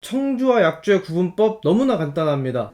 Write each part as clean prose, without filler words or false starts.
청주와 약주의 구분법 너무나 간단합니다.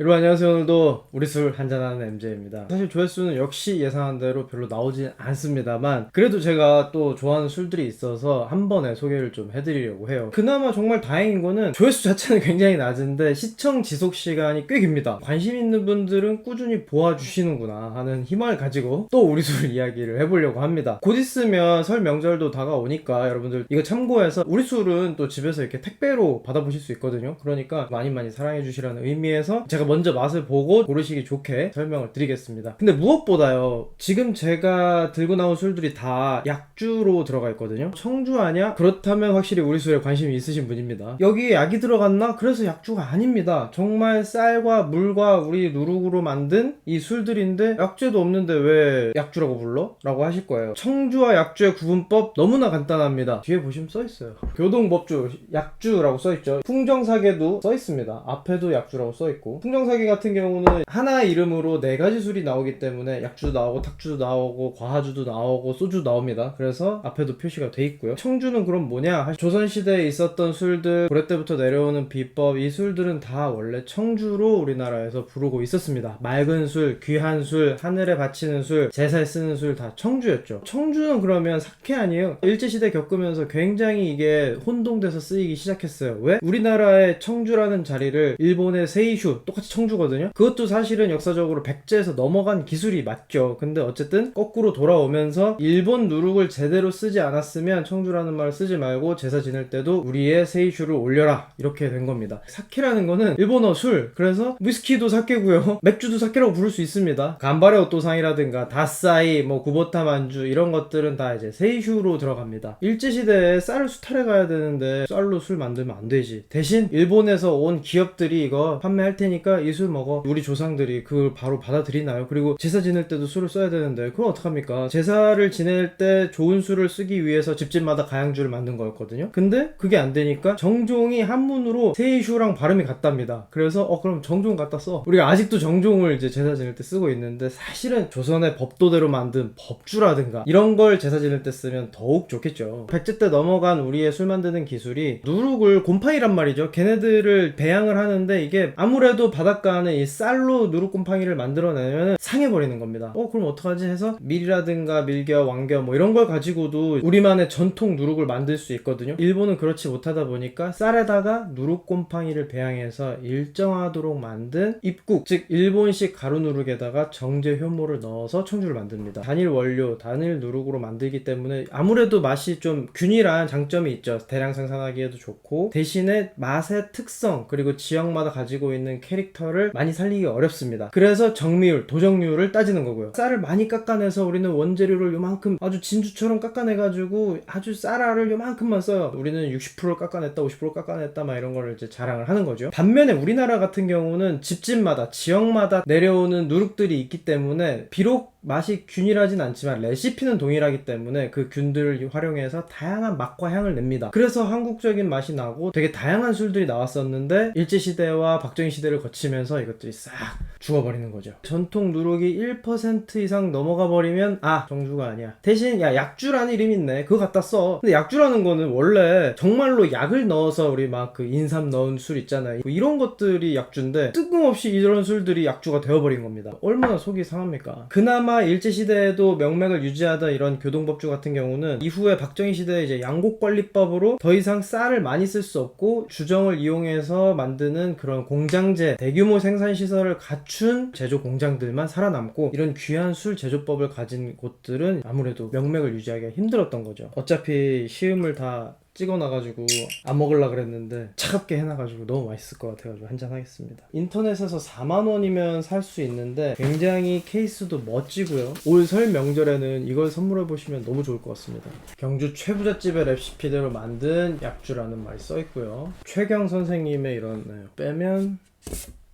여러분 안녕하세요. 오늘도 우리 술 한잔하는 MJ입니다. 사실 조회수는 역시 예상한 대로 별로 나오진 않습니다만 그래도 제가 또 좋아하는 술들이 있어서 한 번에 소개를 좀 해드리려고 해요. 그나마 정말 다행인 거는 조회수 자체는 굉장히 낮은데 시청 지속 시간이 꽤 깁니다. 관심 있는 분들은 꾸준히 보아주시는구나 하는 희망을 가지고 또 우리 술 이야기를 해보려고 합니다. 곧 있으면 설 명절도 다가오니까 여러분들 이거 참고해서 우리 술은 또 집에서 이렇게 택배로 받아보실 수 있거든요. 그러니까 많이 사랑해주시라는 의미에서 제가 먼저 맛을 보고 고르시기 좋게 설명을 드리겠습니다. 근데 무엇보다요, 지금 제가 들고 나온 술들이 다 약주로 들어가 있거든요. 청주 아냐? 그렇다면 확실히 우리 술에 관심이 있으신 분입니다. 여기에 약이 들어갔나? 그래서 약주가 아닙니다. 정말 쌀과 물과 우리 누룩으로 만든 이 술들인데 약재도 없는데 왜 약주라고 불러? 라고 하실 거예요. 청주와 약주의 구분법 너무나 간단합니다. 뒤에 보시면 써있어요. 교동법주 약주라고 써있죠. 풍정사계도 써있습니다. 앞에도 약주라고 써있고, 풍정사기 같은 경우는 하나 이름으로 4가지 술이 나오기 때문에 약주도 나오고 탁주도 나오고 과하주도 나오고 소주도 나옵니다. 그래서 앞에도 표시가 돼 있고요. 청주는 그럼 뭐냐? 조선시대에 있었던 술들, 고려 때부터 내려오는 비법, 이 술들은 다 원래 청주로 우리나라에서 부르고 있었습니다. 맑은 술, 귀한 술, 하늘에 바치는 술, 제사에 쓰는 술 다 청주였죠. 청주는 그러면 사케 아니에요? 일제시대 겪으면서 굉장히 이게 혼동돼서 쓰이기 시작했어요. 왜? 우리나라의 청주라는 자리를 일본의 세이슈, 똑같이 청주거든요. 그것도 사실은 역사적으로 백제에서 넘어간 기술이 맞죠. 근데 어쨌든 거꾸로 돌아오면서 일본 누룩을 제대로 쓰지 않았으면 청주라는 말을 쓰지 말고 제사 지낼 때도 우리의 세이슈를 올려라, 이렇게 된 겁니다. 사케라는 거는 일본어 술, 그래서 위스키도 사케고요, 맥주도 사케라고 부를 수 있습니다. 간바레 오토상이라든가 다사이, 구보타 만주, 이런 것들은 다 이제 세이슈로 들어갑니다. 일제시대에 쌀을 수탈해 가야 되는데 쌀로 술 만들면 안 되지. 대신 일본에서 온 기업들이 이거 판매할 테니까 이 술 먹어. 우리 조상들이 그걸 바로 받아들이나요? 그리고 제사 지낼 때도 술을 써야 되는데 그럼 어떡합니까? 제사를 지낼 때 좋은 술을 쓰기 위해서 집집마다 가양주를 만든 거였거든요. 근데 그게 안 되니까 정종이 한문으로 세이슈랑 발음이 같답니다. 그래서 그럼 정종 갖다 써. 우리가 아직도 정종을 이제 제사 지낼 때 쓰고 있는데, 사실은 조선의 법도대로 만든 법주라든가 이런 걸 제사 지낼 때 쓰면 더욱 좋겠죠. 백제 때 넘어간 우리의 술 만드는 기술이 누룩을, 곰팡이란 말이죠. 걔네들을 배양을 하는데 이게 아무래도 바닷가 안에 이 쌀로 누룩곰팡이를 만들어내면 상해버리는 겁니다. 그럼 어떡하지 해서 밀이라든가 밀겨, 왕겨 이런 걸 가지고도 우리만의 전통 누룩을 만들 수 있거든요. 일본은 그렇지 못하다 보니까 쌀에다가 누룩곰팡이를 배양해서 일정하도록 만든 입국, 즉 일본식 가루 누룩에다가 정제 효모를 넣어서 청주를 만듭니다. 단일 원료, 단일 누룩으로 만들기 때문에 아무래도 맛이 좀 균일한 장점이 있죠. 대량 생산하기에도 좋고, 대신에 맛의 특성 그리고 지역마다 가지고 있는 캐릭터를 많이 살리기 어렵습니다. 그래서 정미율, 도정률을 따지는 거고요. 쌀을 많이 깎아내서 우리는 원재료를 요만큼 아주 진주처럼 깎아내가지고 아주 쌀알을 요만큼만 써요. 우리는 60%를 깎아냈다, 50%를 깎아냈다 이런 거를 이제 자랑을 하는 거죠. 반면에 우리나라 같은 경우는 집집마다, 지역마다 내려오는 누룩들이 있기 때문에 비록 맛이 균일하진 않지만 레시피는 동일하기 때문에 그 균들을 활용해서 다양한 맛과 향을 냅니다. 그래서 한국적인 맛이 나고 되게 다양한 술들이 나왔었는데 일제시대와 박정희 시대를 거치면서 이것들이 싹 죽어버리는 거죠. 전통 누룩이 1% 이상 넘어가 버리면 정주가 아니야. 대신 약주라는 이름이 있네, 그거 갖다 써. 근데 약주라는 거는 원래 정말로 약을 넣어서 우리 그 인삼 넣은 술 있잖아요. 이런 것들이 약주인데 뜬금없이 이런 술들이 약주가 되어버린 겁니다. 얼마나 속이 상합니까? 그나마 일제시대에도 명맥을 유지하던 이런 교동법주 같은 경우는 이후에 박정희 시대에 이제 양곡관리법으로 더 이상 쌀을 많이 쓸 수 없고 주정을 이용해서 만드는 그런 공장제, 대규모 생산시설을 갖춘 제조 공장들만 살아남고, 이런 귀한 술 제조법을 가진 곳들은 아무래도 명맥을 유지하기가 힘들었던 거죠. 어차피 시음을 다 찍어놔가지고 안 먹으려고 그랬는데 차갑게 해놔가지고 너무 맛있을 것 같아가지고 한잔 하겠습니다. 인터넷에서 4만원이면 살 수 있는데 굉장히 케이스도 멋지고요. 올 설 명절에는 이걸 선물해보시면 너무 좋을 것 같습니다. 경주 최부잣집의 레시피대로 만든 약주라는 말이 써있고요. 최경 선생님의 이런 빼면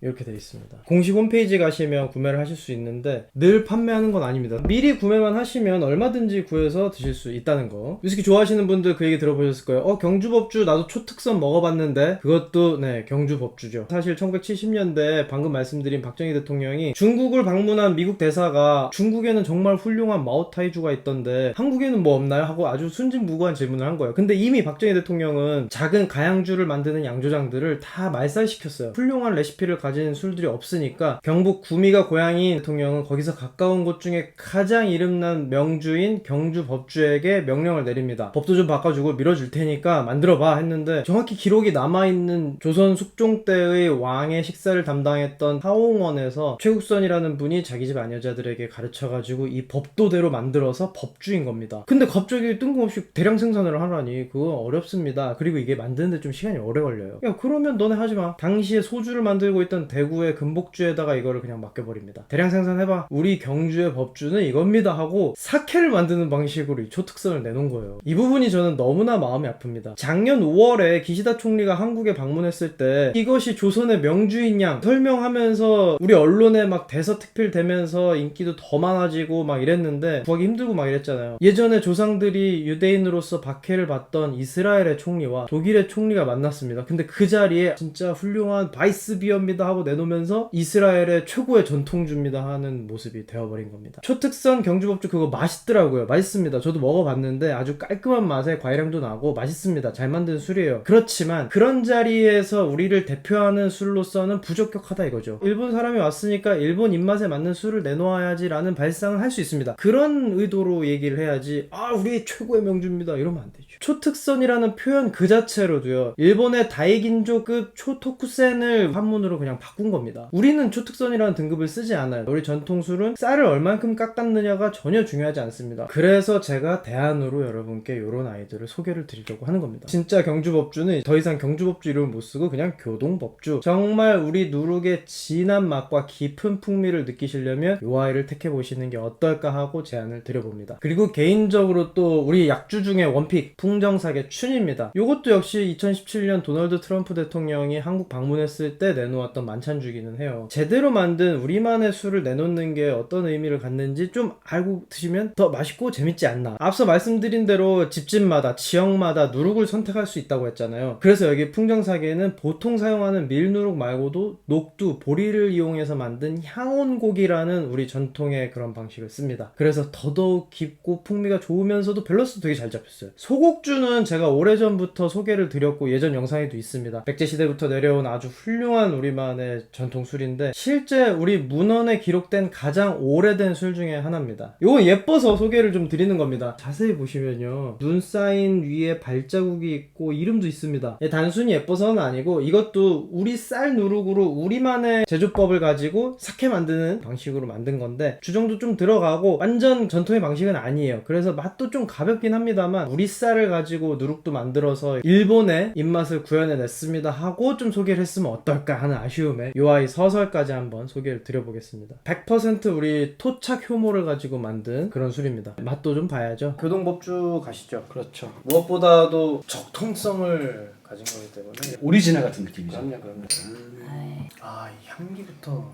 이렇게 되어 있습니다. 공식 홈페이지 가시면 구매를 하실 수 있는데 늘 판매하는 건 아닙니다. 미리 구매만 하시면 얼마든지 구해서 드실 수 있다는 거. 위스키 좋아하시는 분들 그 얘기 들어보셨을 거예요. 경주법주 나도 초특선 먹어봤는데 그것도 네 경주법주죠. 사실 1970년대 방금 말씀드린 박정희 대통령이 중국을 방문한 미국 대사가 중국에는 정말 훌륭한 마오타이주가 있던데 한국에는 뭐 없나요? 하고 아주 순진무구한 질문을 한 거예요. 근데 이미 박정희 대통령은 작은 가양주를 만드는 양조장들을 다 말살시켰어요. 훌륭한 레시피를 가진 술들이 없으니까 경북 구미가 고향인 대통령은 거기서 가까운 곳 중에 가장 이름난 명주인 경주법주에게 명령을 내립니다. 법도 좀 바꿔주고 밀어줄 테니까 만들어봐 했는데 정확히 기록이 남아있는 조선 숙종 때의 왕의 식사를 담당했던 하옹원에서 최국선이라는 분이 자기 집 아녀자들에게 가르쳐가지고 이 법도대로 만들어서 법주인 겁니다. 근데 갑자기 뜬금없이 대량 생산을 하라니 그거 어렵습니다. 그리고 이게 만드는데 좀 시간이 오래 걸려요. 야 그러면 너네 하지마. 당시에 소주를 만들고 있던 대구의 금복주에다가 이거를 그냥 맡겨버립니다. 대량 생산해봐. 우리 경주의 법주는 이겁니다 하고 사케를 만드는 방식으로 이 초특선을 내놓은 거예요. 이 부분이 저는 너무나 마음이 아픕니다. 작년 5월에 기시다 총리가 한국에 방문했을 때 이것이 조선의 명주인 양 설명하면서 우리 언론에 막 대서특필되면서 인기도 더 많아지고 막 이랬는데 구하기 힘들고 막 이랬잖아요. 예전에 조상들이 유대인으로서 박해를 받던 이스라엘의 총리와 독일의 총리가 만났습니다. 근데 그 자리에 진짜 훌륭한 바이스비어입니다 하고 내놓으면서 이스라엘의 최고의 전통주입니다 하는 모습이 되어버린 겁니다. 초특선 경주법주 그거 맛있더라고요. 맛있습니다. 저도 먹어봤는데 아주 깔끔한 맛에 과일향도 나고 맛있습니다. 잘 만든 술이에요. 그렇지만 그런 자리에서 우리를 대표하는 술로서는 부적격하다 이거죠. 일본 사람이 왔으니까 일본 입맛에 맞는 술을 내놓아야지 라는 발상을 할 수 있습니다. 그런 의도로 얘기를 해야지 우리 최고의 명주입니다 이러면 안 되죠. 초특선이라는 표현 그 자체로도요 일본의 다이긴조급 초토쿠센을 한문으로 그냥 바꾼 겁니다. 우리는 초특선이라는 등급을 쓰지 않아요. 우리 전통술은 쌀을 얼만큼 깎았느냐가 전혀 중요하지 않습니다. 그래서 제가 대안으로 여러분께 이런 아이들을 소개를 드리려고 하는 겁니다. 진짜 경주법주는 더 이상 경주법주 이름을 못 쓰고 그냥 교동법주. 정말 우리 누룩의 진한 맛과 깊은 풍미를 느끼시려면 이 아이를 택해보시는 게 어떨까 하고 제안을 드려봅니다. 그리고 개인적으로 또 우리 약주 중에 원픽 풍정사계 춘입니다. 이것도 역시 2017년 도널드 트럼프 대통령이 한국 방문했을 때 내놓았던 만찬주기는 해요. 제대로 만든 우리만의 술을 내놓는 게 어떤 의미를 갖는지 좀 알고 드시면 더 맛있고 재밌지 않나. 앞서 말씀드린 대로 집집마다 지역마다 누룩을 선택할 수 있다고 했잖아요. 그래서 여기 풍정사계는 보통 사용하는 밀누룩 말고도 녹두, 보리를 이용해서 만든 향온곡이라는 우리 전통의 그런 방식을 씁니다. 그래서 더더욱 깊고 풍미가 좋으면서도 밸런스도 되게 잘 잡혔어요. 소곡주는 제가 오래전부터 소개를 드렸고 예전 영상에도 있습니다. 백제시대부터 내려온 아주 훌륭한 우리만의 전통 술인데 실제 우리 문헌에 기록된 가장 오래된 술 중에 하나입니다. 이거 예뻐서 소개를 좀 드리는 겁니다. 자세히 보시면요 눈 쌓인 위에 발자국이 있고 이름도 있습니다. 단순히 예뻐서는 아니고 이것도 우리 쌀 누룩으로 우리만의 제조법을 가지고 사케 만드는 방식으로 만든 건데 주정도 좀 들어가고 완전 전통의 방식은 아니에요. 그래서 맛도 좀 가볍긴 합니다만 우리 쌀을 가지고 누룩도 만들어서 일본의 입맛을 구현해냈습니다 하고 좀 소개를 했으면 어떨까 하는 아쉬움에 요 아이 서설까지 한번 소개를 드려보겠습니다. 100% 우리 토착 효모를 가지고 만든 그런 술입니다. 맛도 좀 봐야죠. 교동법주 가시죠. 그렇죠. 무엇보다도 적통성을 가진 거기 때문에 오리지널 같은 느낌이죠. 그럼요. 이 향기부터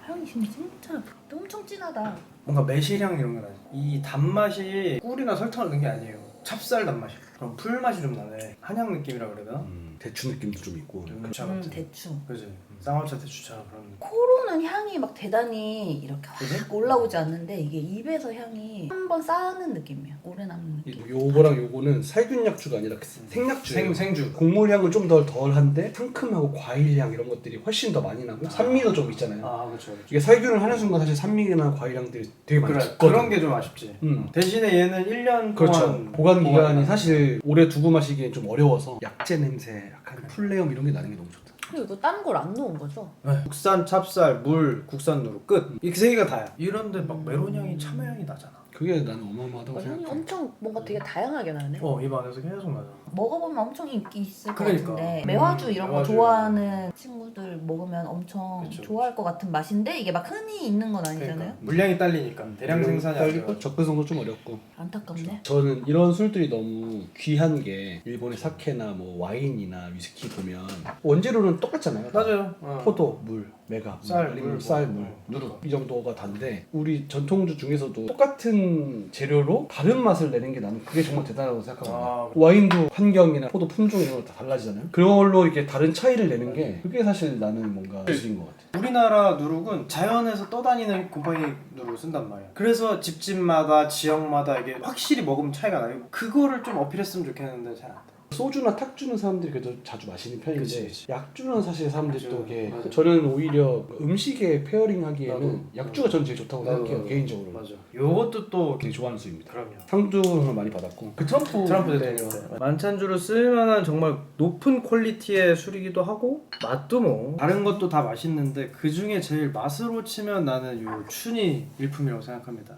향이 진짜 엄청 진하다. 뭔가 매실향 이런 게 나지. 이 단맛이 꿀이나 설탕을 넣은 게 아니에요. 찹쌀 단맛이야. 그럼 풀맛이 좀 나네. 한약 느낌이라 그래야 되나? 대추 느낌도 좀 있고. 대추 같은. 대추. 그지. 쌍화차 대추차 그런 느낌. 코로는 향이 막 대단히 이렇게 그지? 확 올라오지 않는데 이게 입에서 향이 한 번 쌓는 느낌이야. 오래 남는 느낌. 요거랑 요거는 살균 약주가 아니라 생약주예요. 생주. 곡물 향은 좀 더 덜한데 상큼하고 과일 향 이런 것들이 훨씬 더 많이 나고 산미도 좀 있잖아요. 그렇죠. 이게 살균을 하는 순간 사실 산미나 과일 향들이 되게 많이 죽거든. 그런 게 좀 아쉽지. 대신에 얘는 1년 그렇죠. 동안 보관 기간이 사실 오래 두고 마시기엔 좀 어려워서 약재 냄새, 약간 풀레음 이런 게 나는 게 너무 좋다. 그리고 이거 다른 걸 안 넣은 거죠? 네. 국산 찹쌀, 물, 국산 누룩 끝. 이 세 개가 다야. 이런데 막 메론향이 참외향이 나잖아. 그게 나는 어마어마하다고 향이 생각해. 엄청 뭔가 되게 다양하게 나네. 입 안에서 계속 나잖아. 먹어보면 엄청 인기 있을 것 그러니까. 같은데 매화주 이런 거 매화주. 좋아하는 친구들 먹으면 엄청 그쵸. 좋아할 것 같은 맛인데 이게 막 흔히 있는 건 아니잖아요? 물량이 딸리니까 대량 생산이 안 딸리고 돼요. 접근성도 좀 어렵고. 안타깝네. 저는 이런 술들이 너무 귀한 게 일본의 사케나 뭐 와인이나 위스키 보면 원재료는 똑같잖아요. 맞아요. 포도, 물, 메가, 쌀, 아니면 물, 쌀, 뭐. 물, 누룩 이 정도가 다인데 우리 전통주 중에서도 똑같은 재료로 다른 맛을 내는 게 나는 그게 정말 대단하다고 생각하거든요. 와인도 환경이나 포도 품종 이런 거 다 달라지잖아요. 그걸로 이렇게 다른 차이를 내는 게 그게 사실 나는 뭔가 기술인 것 같아. 우리나라 누룩은 자연에서 떠다니는 곰팡이 누룩을 쓴단 말이야. 그래서 집집마다 지역마다 이게 확실히 먹으면 차이가 나요. 그거를 좀 어필했으면 좋겠는데 잘 안 돼. 소주나 탁주는 사람들이 그래도 자주 마시는 편인데 그치. 약주는 사실 사람들이 또 이게 맞아. 저는 오히려 음식에 페어링 하기에는 나도. 약주가 전 제일 좋다고 생각해요. 개인적으로. 맞아. 요것도 또 되게 좋아하는 술입니다. 그럼요. 상도 많이 받았고 그 트럼프 대통령 만찬주로 쓸만한 정말 높은 퀄리티의 술이기도 하고 맛도 뭐 다른 것도 다 맛있는데 그 중에 제일 맛으로 치면 나는 요 춘이 일품이라고 생각합니다.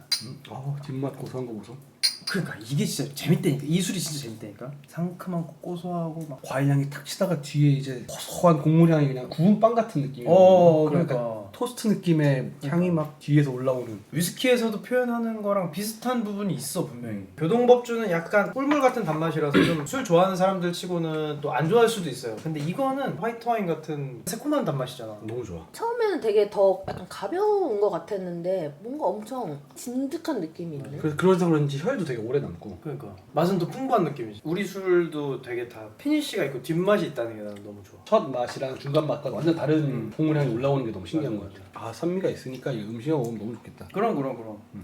뒷맛 고소한 거 보소. 그러니까 이게 진짜 재밌다니까. 이 술이 진짜 재밌다니까. 상큼하고 고소하고 막 과일향이 탁 치다가 뒤에 이제 고소한 곡물향이 그냥 구운 빵 같은 느낌이에요. 그러니까 토스트 느낌의 향이 막 뒤에서 올라오는. 위스키에서도 표현하는 거랑 비슷한 부분이 있어 분명히. 교동법주는 약간 꿀물 같은 단맛이라서 좀 술 좋아하는 사람들 치고는 또 안 좋아할 수도 있어요. 근데 이거는 화이트 와인 같은 새콤한 단맛이잖아. 너무 좋아. 처음에는 되게 더 약간 가벼운 것 같았는데 뭔가 엄청 진득한 느낌이 있네. 그래서 그러다 그런지 혈도 되게 오래 남고. 그러니까 맛은 더 풍부한 느낌이지. 우리 술도 되게 다 피니쉬가 있고 뒷맛이 있다는 게 나는 너무 좋아. 첫 맛이랑 중간 맛과 완전 다른 곡물향이 올라오는 게 너무 신기한 맞아, 것 같아. 산미가 있으니까 이 음식에 먹으면 너무 좋겠다. 그럼.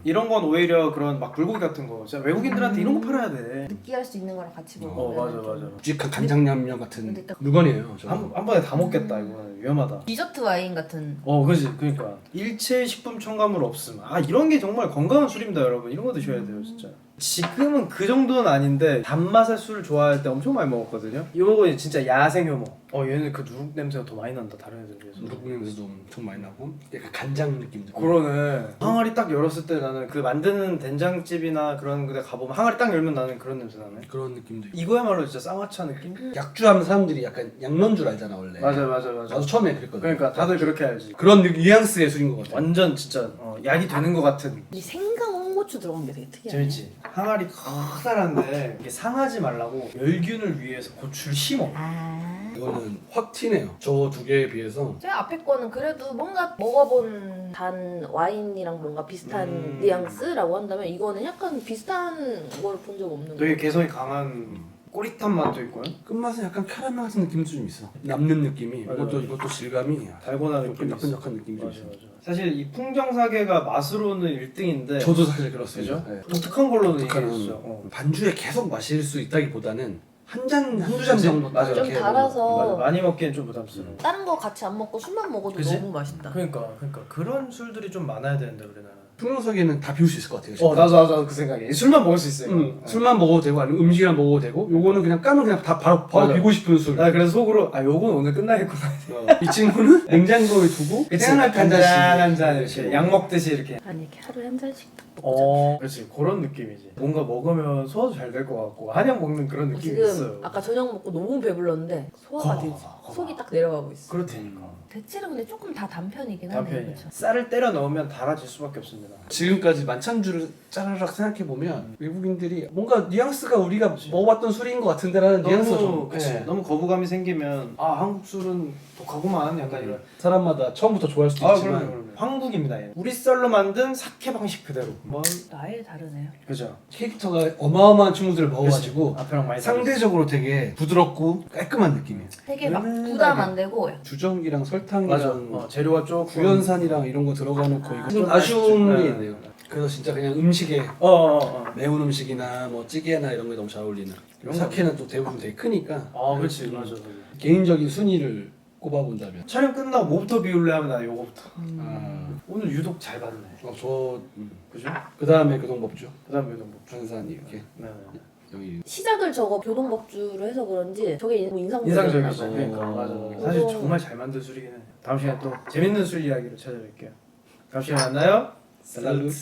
이런 건 오히려 그런 막 불고기 같은 거 진짜 외국인들한테 이런 거 팔아야 돼. 느끼할 수 있는 거랑 같이 먹으면 맞아. 묵직한 간장양념 같은 근데 딱- 물건이에요. 한 번에 다 먹겠다. 이거는 위험하다. 디저트 와인 같은. 그지. 그러니까 일체 식품 첨가물 없음. 이런 게 정말 건강한 술입니다, 여러분. 이런 거 드셔야 돼요, 진짜. 지금은 그 정도는 아닌데 단맛의 술 좋아할 때 엄청 많이 먹었거든요. 이거 진짜 야생 효모. 얘는 그 누룩 냄새가 더 많이 난다, 다른 애들 비해서. 누룩 냄새도 엄청 많이 나고 약간 간장 느낌도. 그러네. 항아리 딱 열었을 때 나는 그 만드는 된장집이나 그런 데 가보면 항아리 딱 열면 나는 그런 냄새 나네. 그런 느낌도 있고. 이거야말로 진짜 쌍화차 느낌? 약주하면 사람들이 약간 양넌 줄 알잖아 원래. 맞아. 나도 처음에 그랬거든. 그러니까 다들 그렇게 알지. 그런 뉘앙스의 술인 것 같아. 완전 진짜 약이 되는 것 같은. 이 생강 홍고추 들어간 게 되게 특이하네. 재밌지? 항아리 커다란데 이게 상하지 말라고 멸균을 위해서 고추를 심어. 이거는 확 튀네요. 저 두 개에 비해서. 제 앞에 거는 그래도 뭔가 먹어본 단 와인이랑 뭔가 비슷한 뉘앙스라고 한다면 이거는 약간 비슷한 걸 본 적 없는 거 되게 개성이 강한 꼬릿한 맛도 있고요. 끝맛은 약간 카라멜 같은 느낌도 좀 있어. 남는 느낌이. 맞아. 이것도 질감이 달고나 느낌이 있어. 끈적끈적한 느낌이 좀 맞아. 있어. 사실 이 풍정사계가 맛으로는 1등인데 저도 사실 그렇습니다. 그죠? 네. 독특한 걸로는 독특한 이기죠. 반주에 계속 마실 수 있다기보다는 한두 잔 정도 맞아. 좀 이렇게 달아서 맞아. 많이 먹기엔 좀 부담스러워. 다른 거 같이 안 먹고 술만 먹어도 그치? 너무 맛있다. 그러니까 그런 술들이 좀 많아야 되는데 우리나라. 풍요석에는 다 비울 수 있을 것 같아요. 나도 그 생각에. 술만 먹을 수 있어요. 술만 먹어도 되고 아니면 음식이랑 먹어도 되고 요거는 그냥 까면 그냥 다 바로 맞아. 비고 싶은 술. 나 그래서 속으로 요건 오늘 끝나겠구나. 이 친구는 냉장고에 두고 생각날 때 한 잔씩 이렇게 약 먹듯이 이렇게. 아니 이렇게 하루에 한 잔씩 딱 그렇지. 그런 느낌이지. 뭔가 먹으면 소화도 잘 될 것 같고 한약 먹는 그런 느낌이 지금 있어요. 아까 저녁 먹고 너무 배불렀는데 소화가 되지. 속이 딱 내려가고 있어. 그렇다니까. 대체로 근데 조금 다 단편이긴 하네요. 단편이야. 그쵸? 쌀을 때려 넣으면 달아질 수밖에 없습니다. 지금까지 만찬주를 짜르륵 생각해보면 외국인들이 뭔가 뉘앙스가 우리가 먹어봤던 술인 것 같은데라는 뉘앙스가 좀 예. 너무 거부감이 생기면 한국 술은 독하구만 약간 이런. 사람마다 처음부터 좋아할 수도 있지만 그럼요. 황국입니다. 얘는. 우리 쌀로 만든 사케 방식 그대로. 아예 다르네요. 그죠. 캐릭터가 어마어마한 친구들을 먹어가지고 앞에랑 많이 상대적으로 되게 부드럽고 깔끔한 느낌이에요. 되게 막 은은하게. 부담 안 되고 주정기랑 맞아. 설탕이랑 재료가 조금 구연산이랑 이런 거 들어가 놓고 이거 좀 좀 아쉬운 아쉽죠. 게 있네요. 그래서 진짜 그냥 음식에 매운 음식이나 뭐 찌개나 이런 게 너무 잘 어울리는. 이런 사케는 또 대부분 되게 크니까 그렇지. 맞아. 개인적인 순위를 꼽아본다면 촬영 끝나고 뭐부터 비울래 하면 나 요거부터. 아, 오늘 유독 잘 봤네. 그죠? 그 다음에 교동법주 그다음 요동 뭐. 한산이 이렇게 네. 여기 시작을 저거 교동법주로 해서 그런지 저게 너무 인상적이었나 인상적이지. 봐요. 그러니까 맞아. 사실 정말 잘 만든 술이긴 해. 다음 시간에 또 재밌는 술 이야기로 찾아뵐게요. 다음 시간에 만나요. 살루트.